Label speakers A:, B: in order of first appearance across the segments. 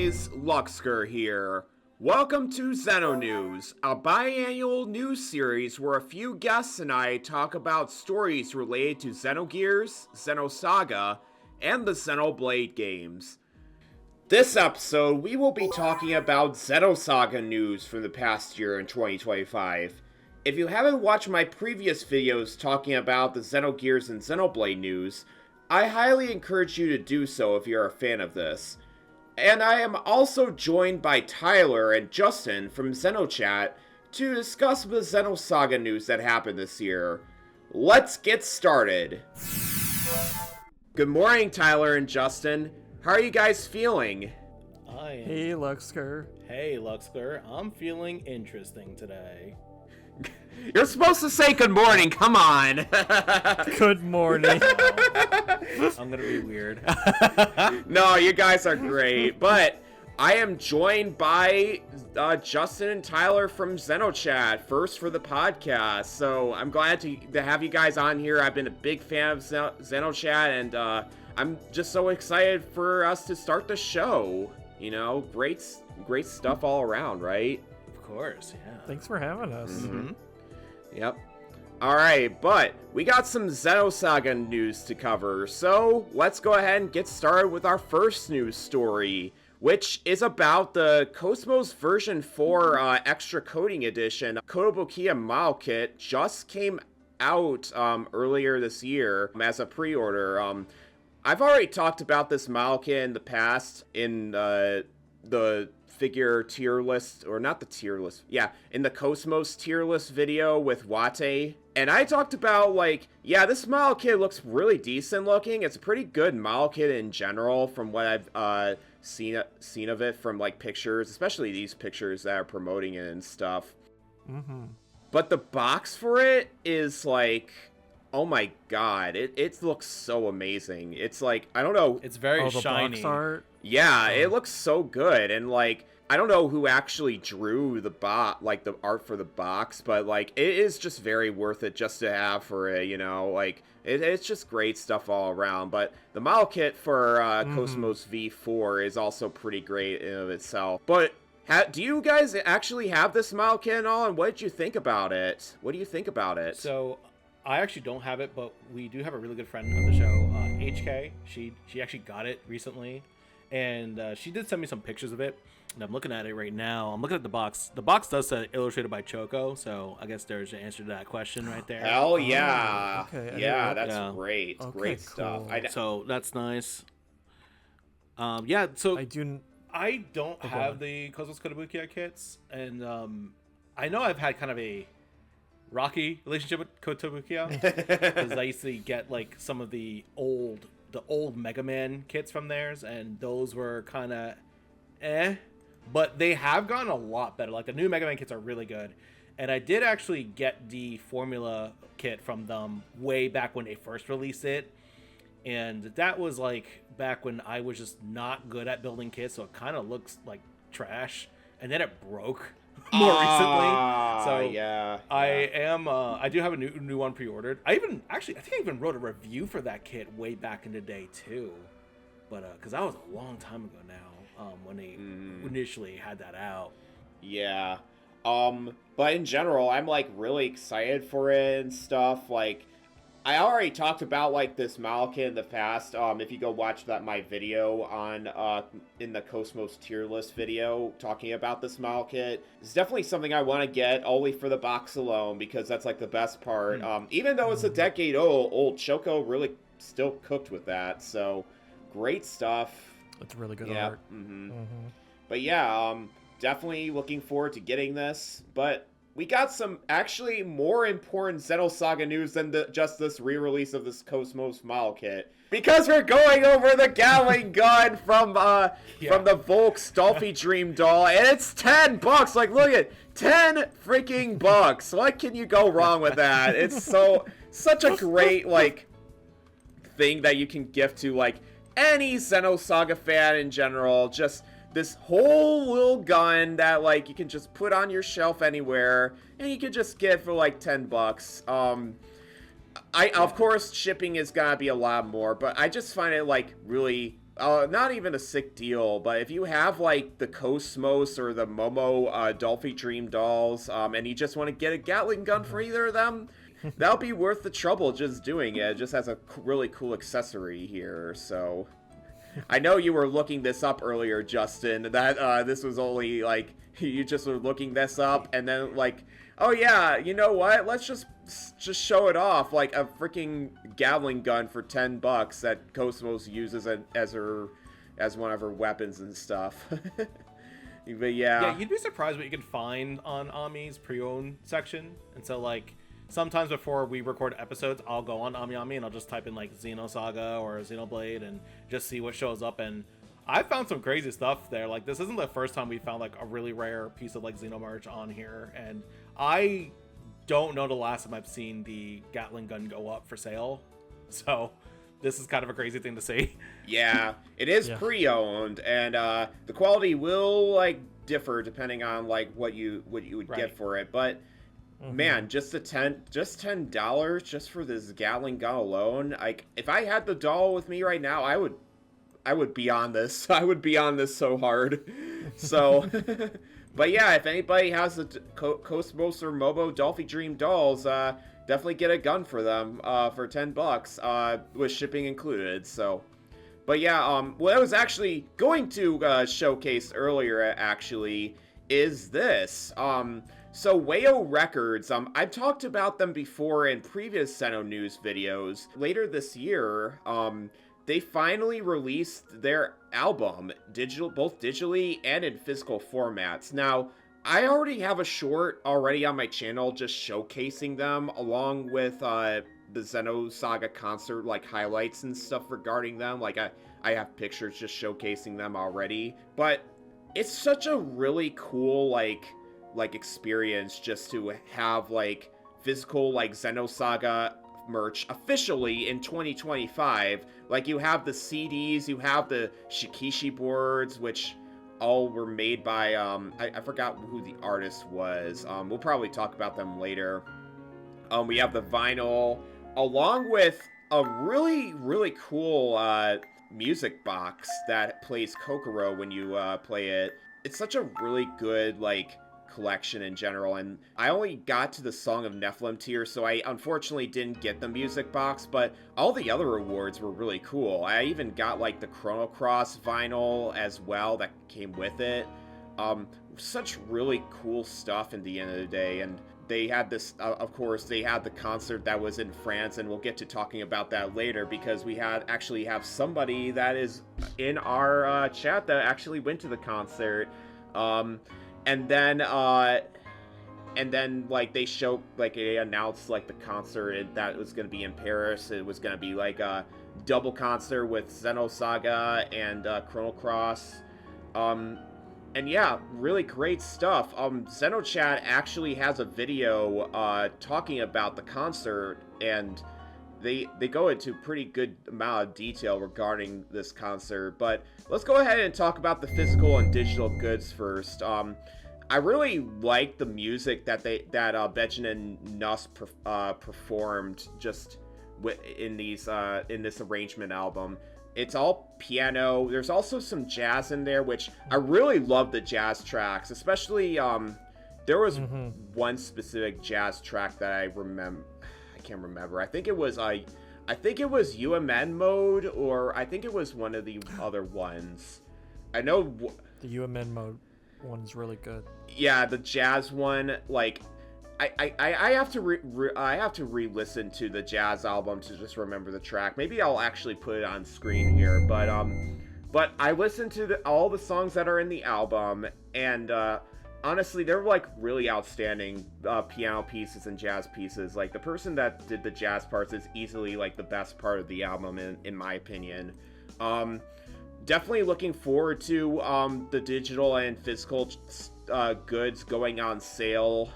A: guys, Luxker here. Welcome to Xeno News, a biannual news series where a few guests and I talk about stories related to Xenogears, Xenosaga, and the Xenoblade games. This episode, we will be talking about Xenosaga news from the past year in 2025. If you haven't watched my previous videos talking about the Xenogears and Xenoblade news, I highly encourage you to do so if you're a fan of this. And I am also joined by Tyler and Justin from Xenochat to discuss the Xenosaga news that happened this year. Let's get started! Good morning, Tyler and Justin. How are you guys feeling?
B: Hey, Luxker. Hey, Luxker. I'm feeling interesting today.
A: You're supposed to say good morning, come on!
B: Good morning. I'm gonna be weird.
A: No, you guys are great, but I am joined by Justin and Tyler from Xenochat, first for the podcast, so I'm glad to have you guys on here. I've been a big fan of Xenochat, and I'm just so excited for us to start the show. You know, great stuff all around, right?
B: Of course, yeah.
C: Thanks for having us.
A: Mm-hmm. Yep. Alright, but we got some Xenosaga news to cover, so let's go ahead and get started with our first news story, which is about the KOS-MOS version 4 extra coding edition. Kotobukiya model kit just came out earlier this year as a pre-order. I've already talked about this model kit in the past in the figure tier list, or not the tier list, yeah, in the KOS-MOS tier list video with Wate. And I talked about, like, yeah, this model kit looks really decent looking. It's a pretty good model kit in general from what I've seen of it from, like, pictures, especially these pictures that are promoting it and stuff.
C: Mm-hmm.
A: But the box for it is, like, oh my god, it looks so amazing. It's like, I don't know.
B: It's very shiny.
C: Box art?
A: Yeah, it looks so good, and like, I don't know who actually drew the the art for the box, but like, it is just very worth it just to have for it, you know, like, it's just great stuff all around. But the model kit for KOS-MOS V4 is also pretty great in of itself. But do you guys actually have this model kit and all, and what did you think about it? What do you think about it?
B: So, I actually don't have it, but we do have a really good friend on the show, HK. She actually got it recently. And she did send me some pictures of it, and I'm looking at it right now. I'm looking at the box. The box does say illustrated by Choco, so I guess there's your answer to that question right there.
A: Hell yeah.
C: Oh, okay.
A: Yeah, that's great.
C: Okay,
A: great
C: cool.
A: stuff.
B: So that's nice. Yeah, so
C: I
B: don't have the KOS-MOS Kotobukiya kits, and I know I've had kind of a rocky relationship with Kotobukiya, because I used to get like some of the old Mega Man kits from theirs, and those were kind of but they have gotten a lot better. Like, the new Mega Man kits are really good, and I did actually get the Formula kit from them way back when they first released it, and that was like back when I was just not good at building kits, so it kind of looks like trash, and then it broke more recently. So
A: yeah,
B: I do have a new one pre-ordered. I think I even wrote a review for that kit way back in the day too, but because that was a long time ago now, when they initially had that out.
A: Yeah, but in general, I'm like really excited for it and stuff. Like, I already talked about like this model kit in the past. If you go watch my video on in the KOS-MOS tier list video talking about this model kit, it's definitely something I want to get only for the box alone, because that's like the best part. Even though it's a decade old, Choco really still cooked with that. So great stuff.
C: It's really good art.
A: But yeah, definitely looking forward to getting this. But we got some actually more important Xenosaga news than just this re-release of this KOS-MOS model kit. Because we're going over the Gatling gun from the Volks Dolphy Dream doll, and it's $10. Like, look at 10 freaking bucks. What can you go wrong with that? It's such a great like thing that you can gift to like any Xenosaga fan in general. Just this whole little gun that like you can just put on your shelf anywhere, and you can just get for like $10. Of course shipping is gonna be a lot more, but I just find it like really not even a sick deal, but if you have like the KOS-MOS or the Momo Dolphy Dream dolls, and you just want to get a Gatling gun for either of them, that'll be worth the trouble just doing it. It just has a really cool accessory here, so... I know you were looking this up earlier, Justin, that this was only, like, you just were looking this up, and then, like, oh yeah, you know what, let's just show it off, like a freaking Gatling gun for $10 that KOS-MOS uses as one of her weapons and stuff. But
B: yeah, you'd be surprised what you can find on Ami's pre-owned section. And so, like, sometimes before we record episodes, I'll go on Ami and I'll just type in like Xenosaga or Xenoblade and just see what shows up. And I found some crazy stuff there. Like, this isn't the first time we found like a really rare piece of like Xeno merch on here, and I don't know the last time I've seen the Gatling gun go up for sale. So this is kind of a crazy thing to see.
A: Yeah, it is pre-owned, and the quality will like differ depending on like what you would get for it. But man, just $10 just for this Gatling gun alone. Like, if I had the doll with me right now, I would be on this. I would be on this so hard. So, but yeah, if anybody has the KOS-MOS or Momo Dolphy Dream dolls, definitely get a gun for them for $10 with shipping included. So, but yeah, what I was actually going to showcase earlier actually is this. So Wayo Records, I've talked about them before in previous Xeno News videos. Later this year, they finally released their album, both digitally and in physical formats. Now, I already have a short already on my channel just showcasing them, along with the Xenosaga concert, like, highlights and stuff regarding them. Like, I have pictures just showcasing them already. But it's such a really cool, like experience just to have like physical like Xenosaga merch officially in 2025. Like, you have the CDs, you have the Shikishi boards, which all were made by I forgot who the artist was. We'll probably talk about them later. We have the vinyl, along with a really cool music box that plays Kokoro when you play it. It's such a really good like collection in general, and I only got to the Song of Nephilim tier, so I unfortunately didn't get the music box, but all the other awards were really cool. I even got like the Chrono Cross vinyl as well that came with it. Such really cool stuff in the end of the day. And they had this, of course, they had the concert that was in France, and we'll get to talking about that later, because we actually have somebody that is in our chat that actually went to the concert. And then like they showed, like they announced like the concert that was going to be in Paris. It was going to be like a double concert with Xenosaga and Chrono Cross. And yeah, really great stuff. Xenochat actually has a video talking about the concert, and they go into pretty good amount of detail regarding this concert. But let's go ahead and talk about the physical and digital goods first. I really like the music that Bejin and Nuss performed just in this arrangement album. It's all piano. There's also some jazz in there, which I really love the jazz tracks, especially there was one specific jazz track that I remember. I can't remember. I think it was UMN mode, or I think it was one of the other ones. I know
C: the UMN mode one's really good.
A: Yeah, the jazz one, like I have to re-listen to the jazz album to just remember the track. Maybe I'll actually put it on screen here, but I listened to all the songs that are in the album, and honestly, they're like really outstanding piano pieces and jazz pieces. Like, the person that did the jazz parts is easily like the best part of the album in my opinion. Definitely looking forward to the digital and physical goods going on sale,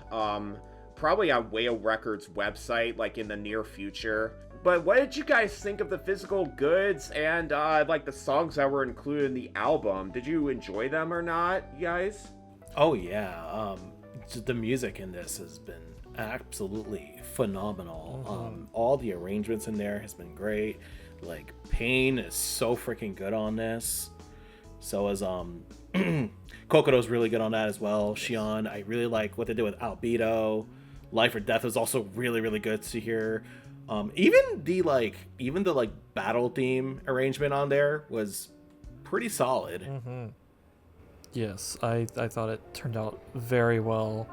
A: probably on Wayo Records website, like in the near future. But what did you guys think of the physical goods and like the songs that were included in the album? Did you enjoy them or not, you guys?
B: Oh yeah, the music in this has been absolutely phenomenal. All the arrangements in there has been great. Like Pain is so freaking good on this. So is Kokodo's really good on that as well. Shion, I really like what they did with Albedo. Life or Death is also really, really good to hear. Even the battle theme arrangement on there was pretty solid.
C: Mm-hmm. Yes, I thought it turned out very well.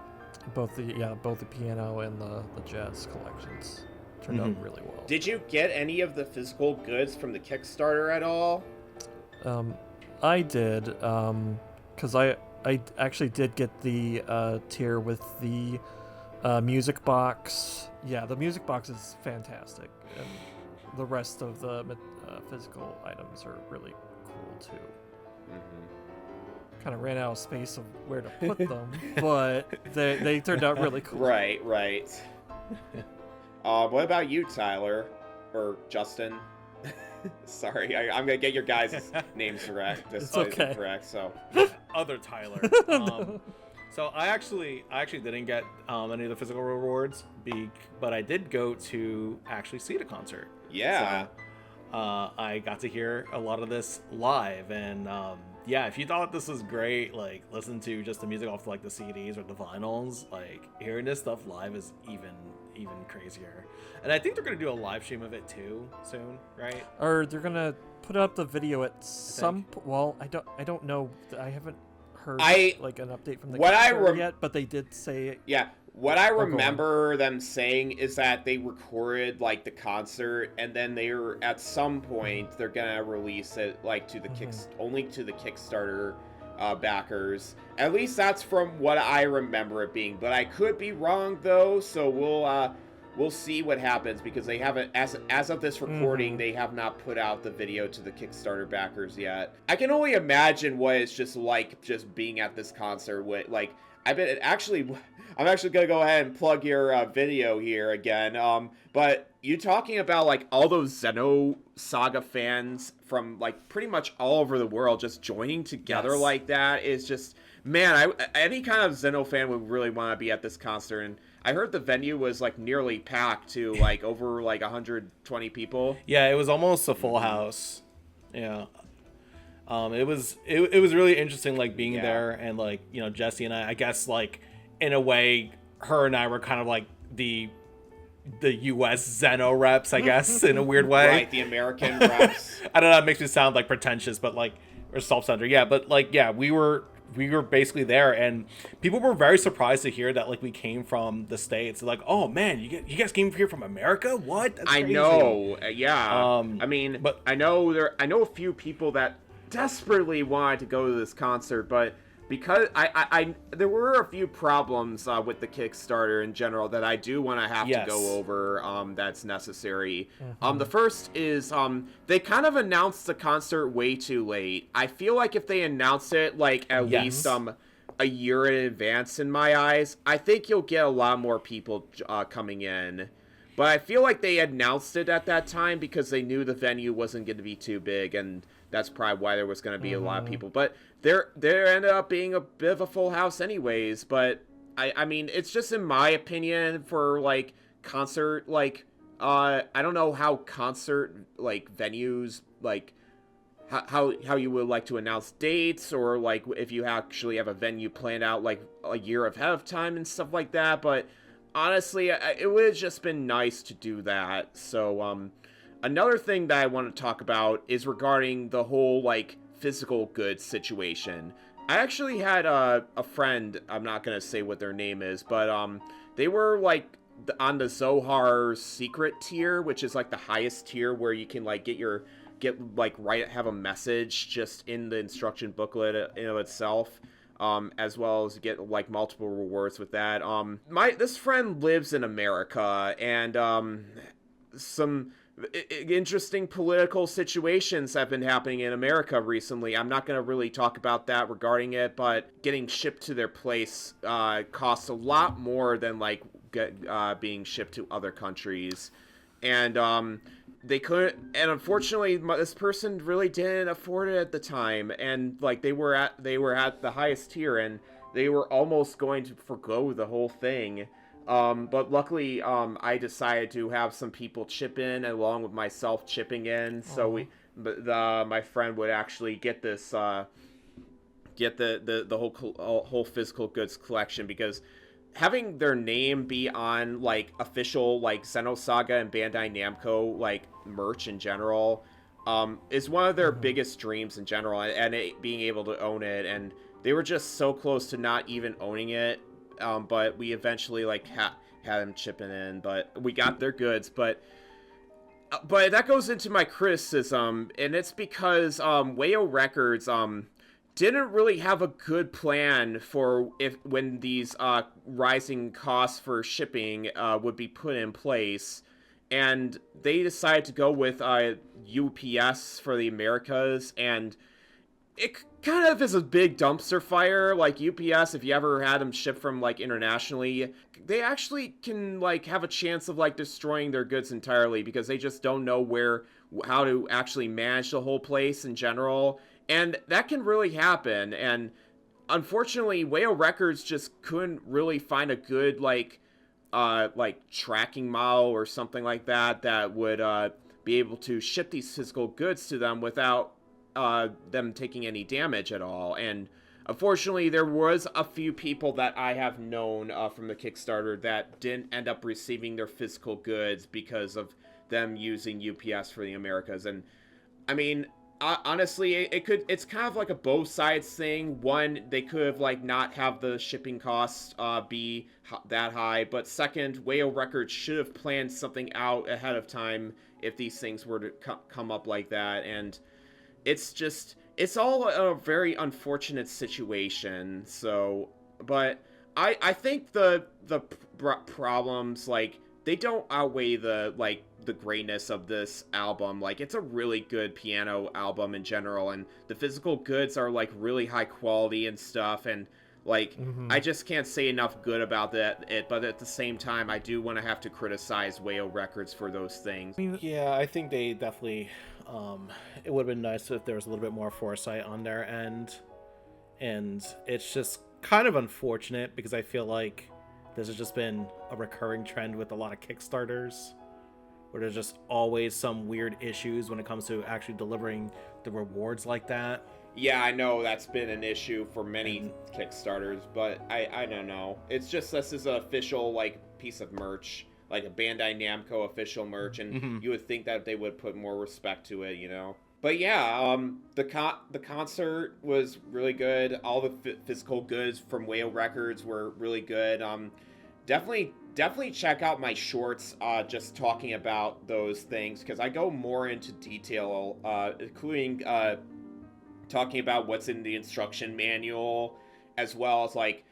C: Both the piano and the jazz collections turned out really well.
A: Did you get any of the physical goods from the Kickstarter at all?
C: I did, because I actually did get the tier with the music box. Yeah, the music box is fantastic, and the rest of the physical items are really cool too. Kind of ran out of space of where to put them, but they turned out really cool.
A: Right. What about you, Tyler? Or Justin? Sorry, I'm going to get your guys' names correct.
C: It's okay.
A: Correct, so.
B: Other Tyler. So I actually didn't get any of the physical rewards, but I did go to actually see the concert.
A: Yeah.
B: So, I got to hear a lot of this live, and yeah, if you thought this was great, like listen to just the music off like the CDs or the vinyls, like hearing this stuff live is even crazier. And I think they're gonna do a live stream of it too soon, right?
C: Or they're gonna put up the video at some. Well, I don't know. I haven't heard like an update from the Kickstarter yet, but they did say.
A: Yeah. What I remember them saying is that they recorded like the concert, and then they're at some point they're gonna release it like to the only to the Kickstarter backers. At least that's from what I remember it being, but I could be wrong though. So we'll see what happens, because they haven't, as of this recording, they have not put out the video to the Kickstarter backers yet. I can only imagine what it's just like just being at this concert with like. I'm actually gonna go ahead and plug your video here again. But you talking about like all those Xenosaga fans from like pretty much all over the world just joining together like that is just, man. Any kind of Xeno fan would really want to be at this concert. And I heard the venue was like nearly packed to like over like 120 people.
B: Yeah, it was almost a full house. Yeah. It was really interesting, like being there, and like, you know, Jesse and I guess like in a way her and I were kind of like the US Xeno reps, I guess, in a weird way.
A: Right, the American reps.
B: I don't know, it makes me sound like pretentious, but like, or self-centered. Yeah, but like, yeah, we were basically there, and people were very surprised to hear that like we came from the States. Like, oh man, you guys came here from America? What? That's crazy.
A: I know. Yeah. I mean,
B: but
A: I know a few people that desperately wanted to go to this concert, but because I there were a few problems with the Kickstarter in general that I do want to have to go over, that's necessary. The first is they kind of announced the concert way too late. I feel like if they announced it like at least a year in advance, in my eyes, I think you'll get a lot more people coming in. But I feel like they announced it at that time because they knew the venue wasn't going to be too big, and that's probably why there was going to be a lot of people. But there ended up being a bit of a full house anyways. But I mean, it's just in my opinion for like concert, like I don't know how concert like venues, like how you would like to announce dates, or like if you actually have a venue planned out like a year ahead of time and stuff like that. But honestly, it would have just been nice to do that. So another thing that I want to talk about is regarding the whole like physical goods situation. I actually had a friend, I'm not gonna say what their name is, but they were like on the Zohar secret tier, which is like the highest tier where you can like have a message just in the instruction booklet in of itself. As well as get like multiple rewards with that. This friend lives in America, and some interesting political situations have been happening in America recently. I'm not going to really talk about that regarding it, but getting shipped to their place costs a lot more than like being shipped to other countries, and they couldn't, and unfortunately this person really didn't afford it at the time, and like they were at the highest tier, and they were almost going to forgo the whole thing But luckily, I decided to have some people chip in along with myself chipping in. So my friend would actually get this, get the whole physical goods collection, because having their name be on like official like Xenosaga and Bandai Namco like merch in general, is one of their biggest dreams in general, and being able to own it. And they were just so close to not even owning it. But we eventually like had them chipping in, but we got their goods. But that goes into my criticism, and it's because Wayo Records didn't really have a good plan for when these rising costs for shipping would be put in place, and they decided to go with UPS for the Americas, and it kind of is a big dumpster fire. Like UPS, if you ever had them shipped from like internationally, they actually can like have a chance of like destroying their goods entirely, because they just don't know how to actually manage the whole place in general. And that can really happen. And unfortunately, Wayo Records just couldn't really find a good like tracking model or something like that would be able to ship these physical goods to them without them taking any damage at all. And unfortunately, there was a few people that I have known from the Kickstarter that didn't end up receiving their physical goods because of them using UPS for the Americas. And I mean, honestly, it's kind of like a both sides thing. One, they could have like not have the shipping costs be that high, but second, Wayo Records should have planned something out ahead of time if these things were to come up like that. And it's all a very unfortunate situation. So, but I think the problems, like, they don't outweigh the greatness of this album. Like, it's a really good piano album in general, and the physical goods are like really high quality and stuff, and like I just can't say enough good about it. But at the same time, I do want to have to criticize Wayo Records for those things.
B: Yeah, I think they definitely it would have been nice if there was a little bit more foresight on their end, and it's just kind of unfortunate because I feel like this has just been a recurring trend with a lot of Kickstarters, where there's just always some weird issues when it comes to actually delivering the rewards like that.
A: Yeah, I know that's been an issue for many Kickstarters, but I don't know. It's just this is an official like piece of merch, like a Bandai Namco official merch, and you would think that they would put more respect to it, you know. But yeah, the concert was really good. All the physical goods from Wayo Records were really good. Definitely check out my shorts just talking about those things, because I go more into detail, including talking about what's in the instruction manual, as well as like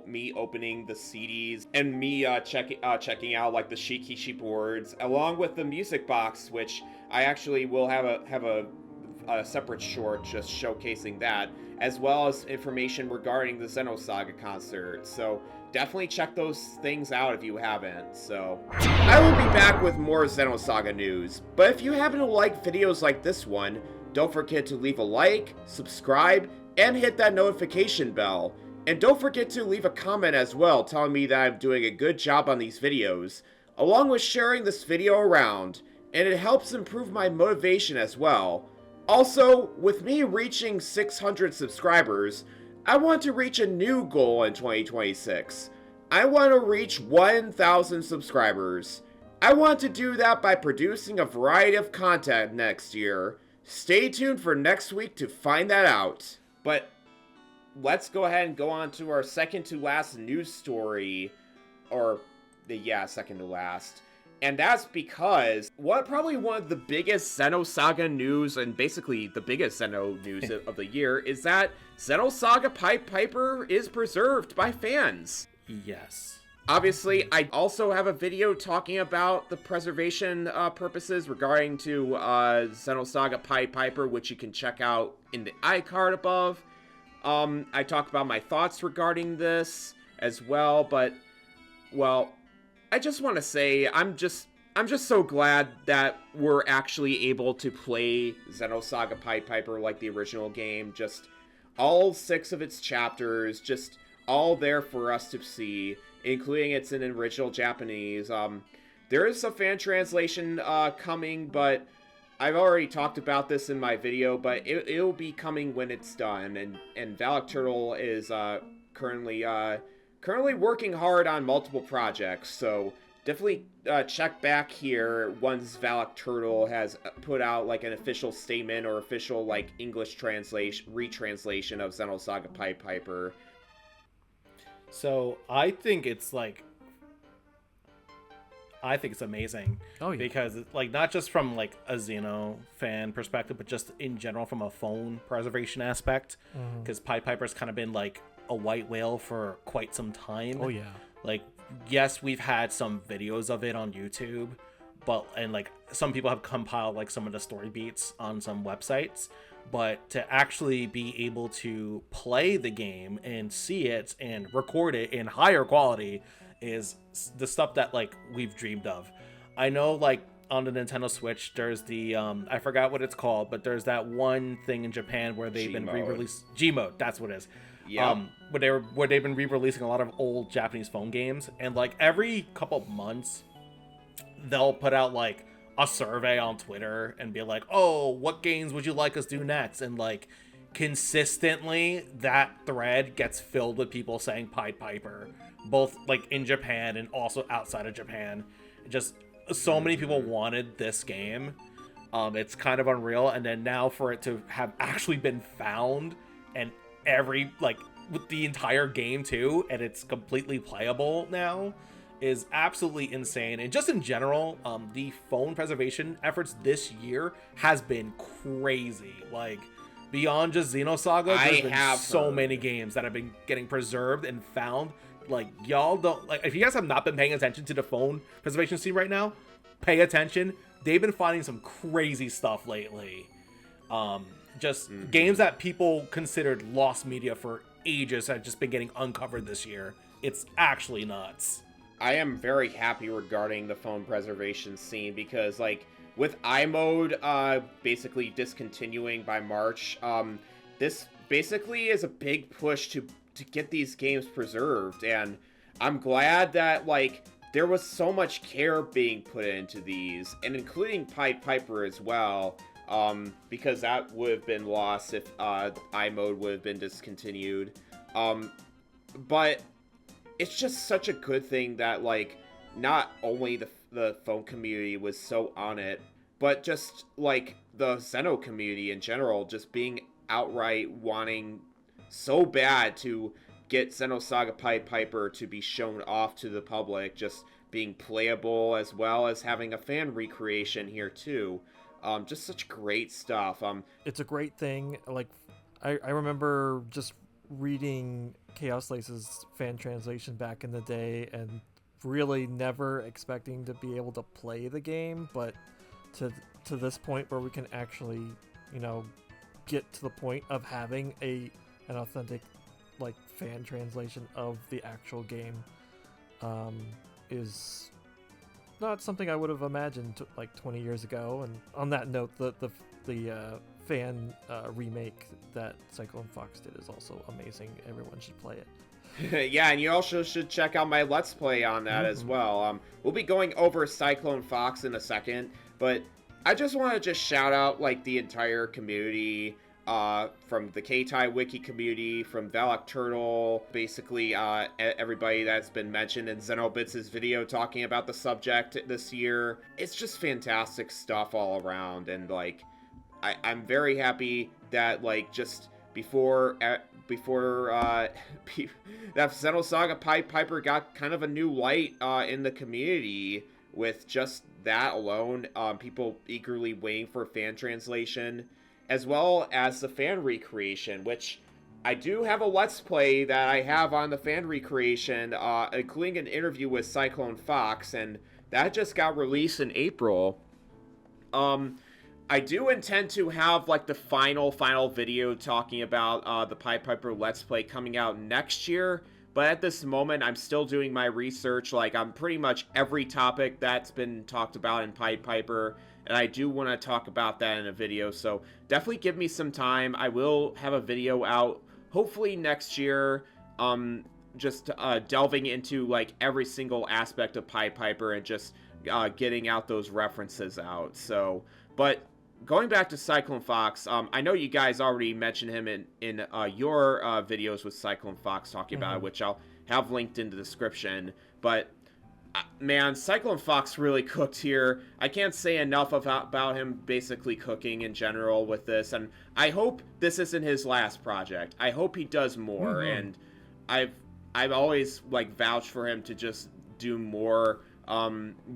A: me opening the CDs and me checking out like the Shikishi boards, along with the music box, which I actually will have a separate short just showcasing that, as well as information regarding the Xenosaga concert. So definitely check those things out if you haven't. So I will be back with more Xenosaga news, but if you happen to like videos like this one, don't forget to leave a like, subscribe, and hit that notification bell. And don't forget to leave a comment as well telling me that I'm doing a good job on these videos, along with sharing this video around, and it helps improve my motivation as well. Also, with me reaching 600 subscribers, I want to reach a new goal in 2026. I want to reach 1,000 subscribers. I want to do that by producing a variety of content next year. Stay tuned for next week to find that out. But let's go ahead and go on to our second to last news story. Second to last. And that's because probably one of the biggest Xenosaga news, and basically the biggest Xeno news of the year, is that Xenosaga Pied Piper is preserved by fans.
B: Yes.
A: Obviously, I also have a video talking about the preservation purposes regarding to Xenosaga Pied Piper, which you can check out in the iCard above. I talk about my thoughts regarding this as well, but, well, I just want to say I'm just so glad that we're actually able to play Xenosaga Pied Piper like the original game. Just all 6 of its chapters, just all there for us to see. including it's in original Japanese. There is a fan translation coming, but I've already talked about this in my video, but it'll be coming when it's done, and Valak Turtle is currently working hard on multiple projects, so definitely check back here once Valak Turtle has put out like an official statement or official like English retranslation of Xenosaga Pied Piper.
B: So I think it's amazing.
C: Oh, yeah.
B: Because like not just from like a Xeno fan perspective, but just in general from a phone preservation aspect. Because Pied Piper's kind of been like a white whale for quite some time.
C: Oh yeah.
B: Like, yes, we've had some videos of it on YouTube, and like some people have compiled like some of the story beats on some websites, but to actually be able to play the game and see it and record it in higher quality is the stuff that like we've dreamed of. I know like on the Nintendo Switch there's the I forgot what it's called, but there's that one thing in Japan where they've been re-released G-mode, that's what it is.
A: Yeah.
B: Where they've been re-releasing a lot of old Japanese phone games, and like every couple months they'll put out like a survey on Twitter and be like, oh, what games would you like us to do next? And like consistently that thread gets filled with people saying Pied Piper, both like in Japan and also outside of Japan. Just so many people wanted this game. It's kind of unreal. And then now for it to have actually been found, and every like with the entire game too, and it's completely playable now, is absolutely insane. And just in general, the phone preservation efforts this year has been crazy. Like beyond just Xenosaga, there's been so many games that have been getting preserved and found. Like y'all don't like, if you guys have not been paying attention to the phone preservation scene right now, pay attention. They've been finding some crazy stuff lately. Just games that people considered lost media for ages have just been getting uncovered this year. It's actually nuts.
A: I am very happy regarding the phone preservation scene because, like, with iMode basically discontinuing by March, this basically is a big push to get these games preserved, and I'm glad that, like, there was so much care being put into these, and including Pied Piper as well. Because that would have been lost if iMode would have been discontinued. But it's just such a good thing that, like, not only the phone community was so on it, but just, like, the Xeno community in general just being outright wanting so bad to get Xenosaga Pied Piper to be shown off to the public, just being playable as well as having a fan recreation here too. Just such great stuff.
C: It's a great thing. Like, I remember just reading Chaos Lace's fan translation back in the day and really never expecting to be able to play the game, but to this point where we can actually, you know, get to the point of having an authentic, like, fan translation of the actual game, is not something I would have imagined like 20 years ago. And on that note, the fan remake that Cyclone Fox did is also amazing. Everyone should play it.
A: Yeah, and you also should check out my Let's Play on that as well. We'll be going over Cyclone Fox in a second, but I just want to just shout out like the entire community, from the K-Tai Wiki community, from Valak Turtle, basically everybody that's been mentioned in Xenobits' video talking about the subject this year. It's just fantastic stuff all around, and like I'm very happy that like just before that Xenosaga Pied Piper got kind of a new light in the community with just that alone. People eagerly waiting for fan translation, as well as the fan recreation, which I do have a Let's Play that I have on the fan recreation, including an interview with Cyclone Fox, and that just got released in April. I do intend to have, like, the final video talking about the Pied Piper Let's Play coming out next year, but at this moment, I'm still doing my research. Like, I'm pretty much every topic that's been talked about in Pied Piper, and I do want to talk about that in a video, so definitely give me some time. I will have a video out, hopefully next year. just delving into like every single aspect of Pied Piper and just getting out those references out. So, but going back to Cyclone Fox, I know you guys already mentioned him in your videos with Cyclone Fox talking about it, which I'll have linked in the description. But man, Cyclone Fox really cooked here. I can't say enough about him basically cooking in general with this, and I hope this isn't his last project. I hope he does more, and I've always like vouched for him to just do more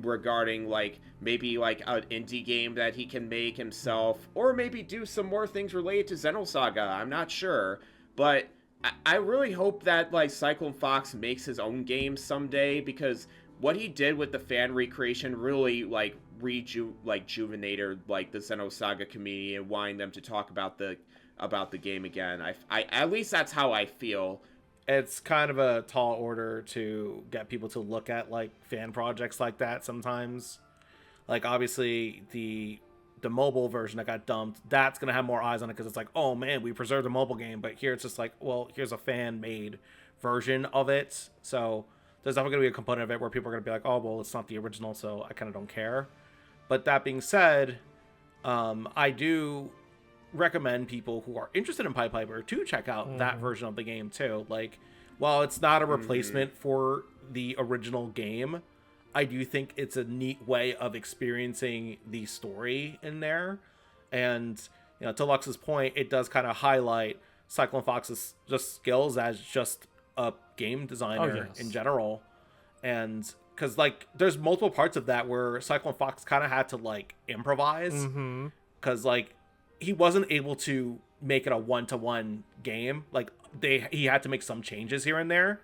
A: regarding like maybe like an indie game that he can make himself, or maybe do some more things related to Xenosaga. I'm not sure, but I really hope that like Cyclone Fox makes his own game someday, because what he did with the fan recreation really like rejuvenated like the Xenosaga community and wanting them to talk about the game again. I at least that's how I feel.
B: It's kind of a tall order to get people to look at like fan projects like that sometimes. Like obviously the mobile version that got dumped, that's gonna have more eyes on it because it's like, oh man, we preserved the mobile game. But here it's just like, well, here's a fan made version of it. So there's definitely gonna be a component of it where people are gonna be like, oh well, it's not the original, so I kind of don't care. But that being said, I do recommend people who are interested in Pied Piper to check out that version of the game too. Like, while it's not a replacement for the original game, I do think it's a neat way of experiencing the story in there. And, you know, to Lux's point, it does kind of highlight Cyclone Fox's just skills as just a game designer in general. And because like there's multiple parts of that where Cyclone Fox kind of had to like improvise, because like he wasn't able to make it a one-to-one game. Like he had to make some changes here and there.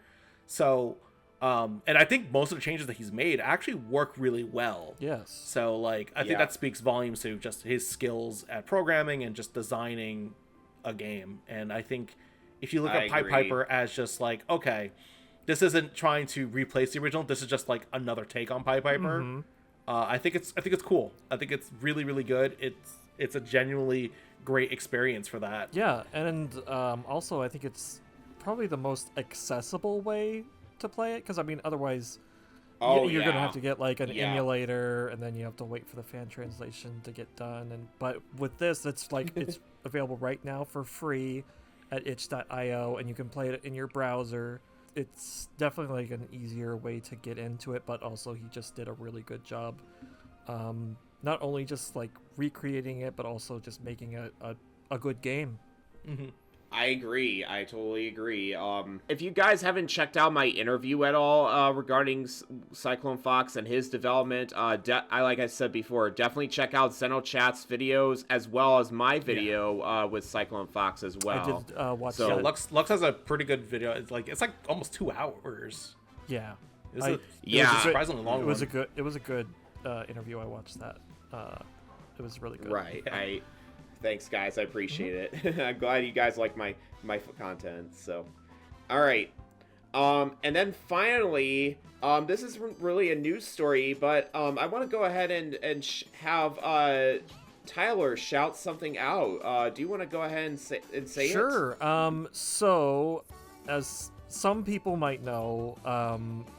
B: So and I think most of the changes that he's made actually work really well.
C: Yes.
B: So like I think that speaks volumes to just his skills at programming and just designing a game. And I think if you look at Pied Piper as just like, okay, this isn't trying to replace the original, this is just like another take on Pied Piper. I think it's cool. I think it's really, really good. It's a genuinely great experience for that.
C: Yeah, and also I think it's probably the most accessible way to play it, because I mean otherwise you're gonna have to get like an emulator, and then you have to wait for the fan translation to get done. And but with this, it's like it's available right now for free at itch.io, and you can play it in your browser. It's definitely like an easier way to get into it, but also he just did a really good job. Not only just like recreating it, but also just making a good game.
A: I agree. I totally agree. If you guys haven't checked out my interview at all regarding Cyclone Fox and his development, like I said before, definitely check out Xenochat's videos as well as my video with Cyclone Fox as well.
C: I did watch
B: that. Lux has a pretty good video. It's like almost 2 hours.
C: Yeah.
B: It was surprisingly long.
C: It was a good interview. I watched that. It was really good.
A: Right. Yeah. Thanks, guys. I appreciate it. I'm glad you guys like my content. So, all right. And then finally, this is really a news story, but I want to go ahead and have Tyler shout something out. Do you want to go ahead and say it?
C: Sure. So, as some people might know,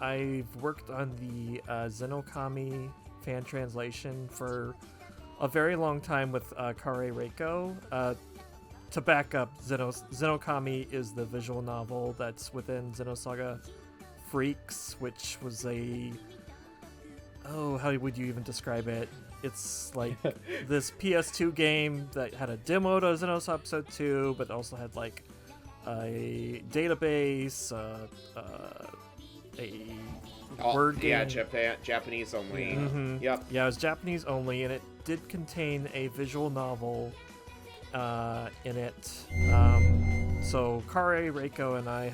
C: I've worked on the XenoComi fan translation for a very long time with Kare Reiko. To back up, XenoComi is the visual novel that's within Xenosaga Freaks, which was how would you even describe it? It's like this PS2 game that had a demo to Xenos Episode 2, but also had like a database, a word game.
A: Yeah, Japanese only. Yep.
C: Yeah, it was Japanese only, and it did contain a visual novel in it. So Kare Reiko and I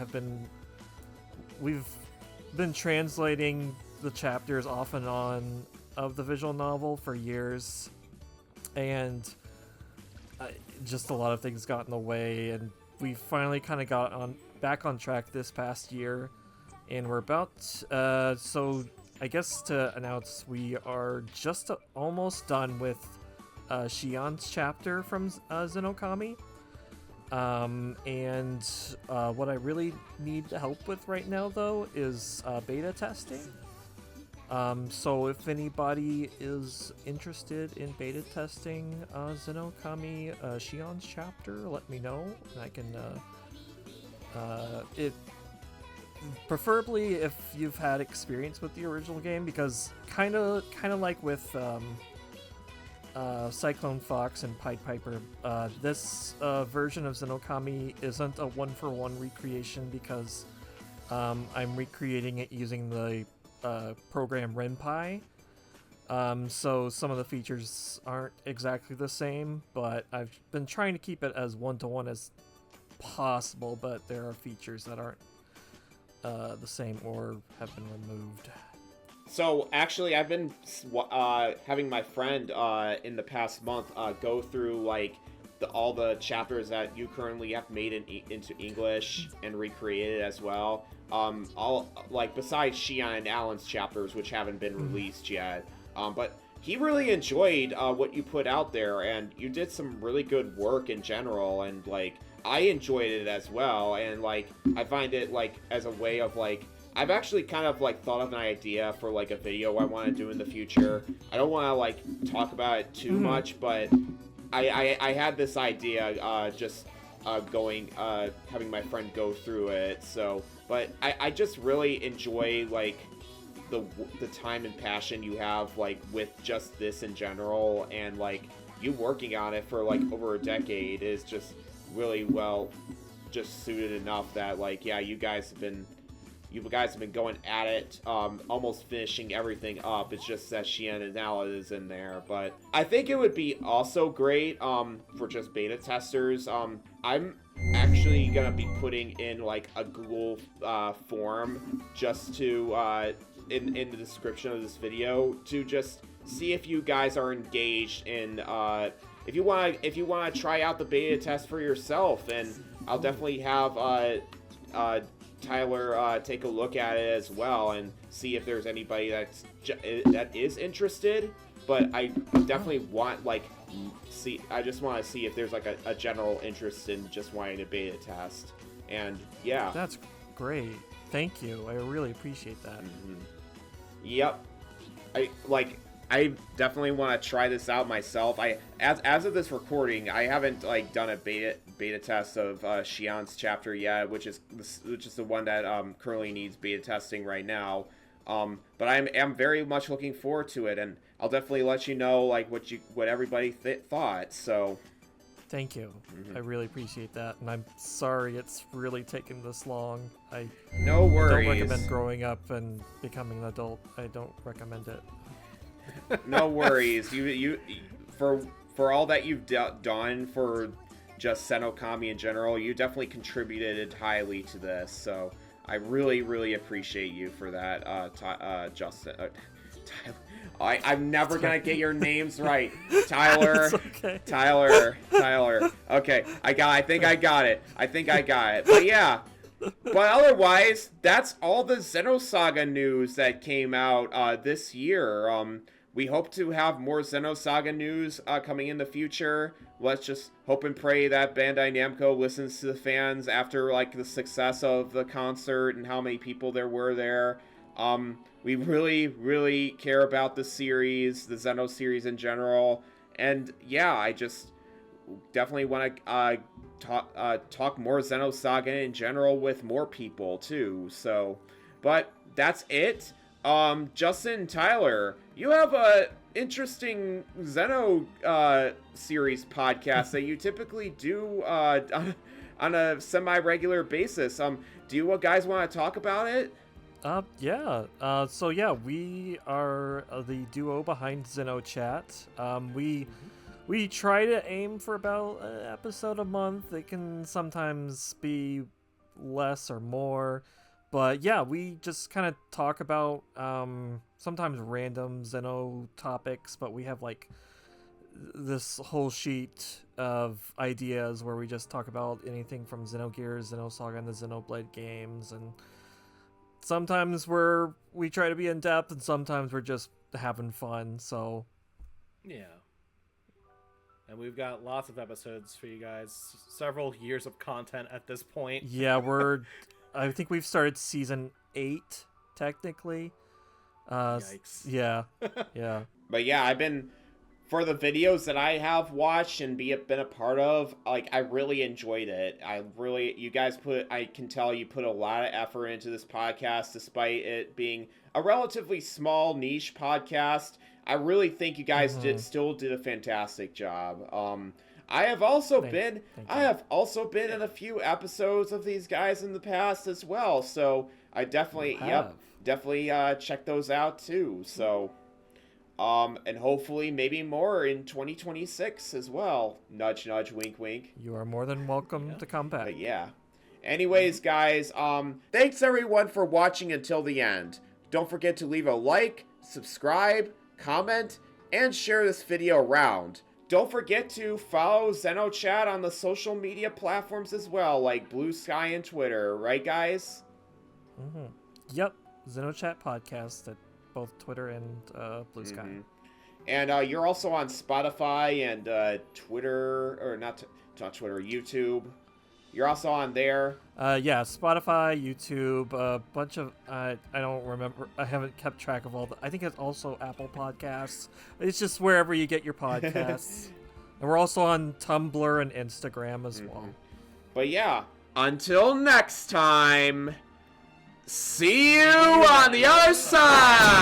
C: we've been translating the chapters off and on of the visual novel for years, and just a lot of things got in the way, and we finally kind of got back on track this past year, and we're about so I guess to announce we are just almost done with Shion's chapter from XenoComi. And what I really need help with right now, though, is beta testing. So if anybody is interested in beta testing XenoComi Shion's chapter, let me know, and I can preferably if you've had experience with the original game, because kind of like with Cyclone Fox and Pied Piper, this version of XenoComi isn't a one-for-one recreation, because I'm recreating it using the program RenPy. So some of the features aren't exactly the same, but I've been trying to keep it as one-to-one as possible, but there are features that aren't the same or have been removed.
A: So actually, I've been having my friend in the past month go through like all the chapters that you currently have made into English and recreated as well. All like besides Shion and Alan's chapters, which haven't been released yet. But he really enjoyed what you put out there, and you did some really good work in general, and like I enjoyed it as well, and like I find it like as a way of like I've actually kind of like thought of an idea for like a video I want to do in the future. I don't want to like talk about it too much, but I had this idea just having my friend go through it. So, but I just really enjoy like the time and passion you have like with just this in general, and like you working on it for like over a decade is just really well just suited enough that like yeah, you guys have been going at it, almost finishing everything up. It's just that Shion and Nala is in there. But I think it would be also great for just beta testers. I'm actually going to be putting in like a Google form just to, in the description of this video, to just see if you guys are engaged in, if you want to try out the beta test for yourself. And I'll definitely have Tyler take a look at it as well and see if there's anybody that is interested. But I definitely want I just want to see if there's like a general interest in just wanting to beta test. And yeah,
C: that's great. Thank you. I really appreciate that.
A: Yep. I definitely want to try this out myself. As of this recording, I haven't like done a beta test of Shion's chapter yet, which is the one that currently needs beta testing right now. But I am very much looking forward to it, and I'll definitely let you know like what everybody thought. So
C: thank you. I really appreciate that, and I'm sorry it's really taken this long.
A: No worries.
C: Don't recommend growing up and becoming an adult. I don't recommend it.
A: No worries. You for all that you've done for just XenoComi in general, you definitely contributed highly to this. So I really, really appreciate you for that, Justin. Tyler. I'm never gonna get your names right. Tyler.
C: Okay.
A: Tyler. Okay, I think I got it. But yeah. But otherwise, that's all the Xenosaga news that came out this year. We hope to have more Xenosaga news coming in the future. Let's just hope and pray that Bandai Namco listens to the fans after like the success of the concert and how many people there were there. We really, really care about the series, the Xeno series in general. And yeah, I just definitely want to talk more Xenosaga in general with more people too. So, but that's it. Justin, Tyler, you have a interesting Xeno series podcast that you typically do on a semi-regular basis. Do you guys want to talk about it?
C: Yeah. So yeah, we are the duo behind Xenochat. We try to aim for about an episode a month. It can sometimes be less or more. But yeah, we just kind of talk about sometimes random Xeno topics, but we have like this whole sheet of ideas where we just talk about anything from Xenogears, Xenosaga, and the Xenoblade games. And sometimes we try to be in depth, and sometimes we're just having fun. So
B: yeah. And we've got lots of episodes for you guys. Several years of content at this point.
C: Yeah, I think we've started season 8, technically.
B: Yikes.
C: Yeah, yeah.
A: But yeah, for the videos that I have watched and been a part of, like, I really enjoyed it. You guys I can tell you put a lot of effort into this podcast, despite it being a relatively small niche podcast. I really think you guys still did a fantastic job. I have also been in a few episodes of these guys in the past as well. So I definitely check those out too. So, and hopefully maybe more in 2026 as well. Nudge, nudge, wink, wink.
C: You are more than welcome to come back.
A: But yeah. Anyways, guys, thanks everyone for watching until the end. Don't forget to leave a like, subscribe, comment, and share this video around. Don't forget to follow Xenochat on the social media platforms as well, like Blue Sky and Twitter, right guys?
C: Yep, Xenochat podcast at both Twitter and Blue Sky.
A: And you're also on Spotify and Twitter, or not Twitter, YouTube. You're also on there.
C: Yeah, Spotify, YouTube, a bunch of, I don't remember, I haven't kept track of all I think it's also Apple Podcasts. It's just wherever you get your podcasts. And we're also on Tumblr and Instagram as well.
A: But yeah, until next time, see you on the other side!